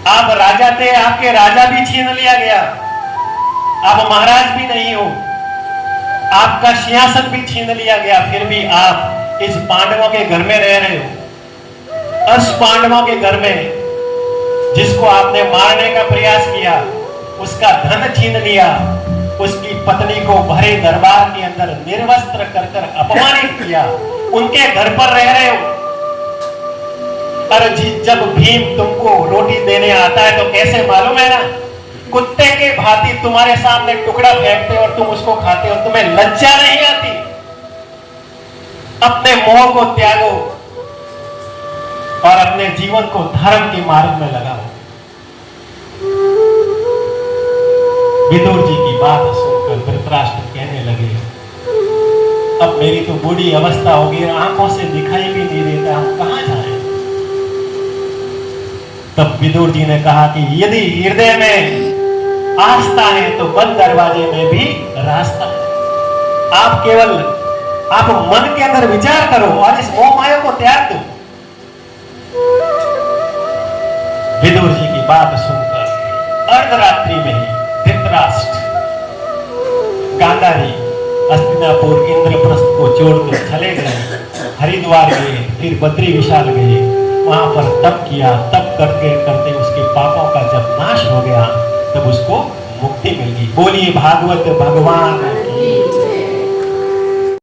आप राजा थे, आपके राजा भी छीन लिया गया, आप महाराज भी नहीं हो, आपका सिंहासन भी छीन लिया गया, फिर भी आप इस पांडवों के घर में रह रहे हो। उस पांडवों के घर में जिसको आपने मारने का प्रयास किया, उसका धन छीन लिया, उसकी पत्नी को भरे दरबार के अंदर निर्वस्त्र कर अपमानित किया, उनके घर पर रह रहे हो। और जब भीम तुमको रोटी देने आता है तो कैसे मालूम है ना, कुत्ते के भांति तुम्हारे सामने टुकड़ा फेंकते और तुम उसको खाते हो, तुम्हें लज्जा नहीं आती? अपने मोह को त्यागो और अपने जीवन को धर्म के मार्ग में लगाओ। विदुर जी की बात सुनकर धृतराष्ट्र कहने लगे, अब मेरी तो बूढ़ी अवस्था हो गई, आंखों से दिखाई भी नहीं देता, हम कहां जाएं? तब विदुर जी ने कहा कि यदि हृदय में आस्था है तो बंद दरवाजे में भी रास्ता है। आप मन के अंदर विचार करो और इस मोह माया को त्याग दो। विदुर जी की बात सुनकर अर्धरात्रि में ही धृतराष्ट्र, गांधारी, हस्तिनापुर, इंद्रप्रस्थ को छोड़कर चले गए, हरिद्वार गए, फिर बद्री विशाल गए, वहां पर तप किया। तप करते करते उसके पापों का जब नाश हो गया तब उसको मुक्ति मिल गई। बोलिए भागवत भगवान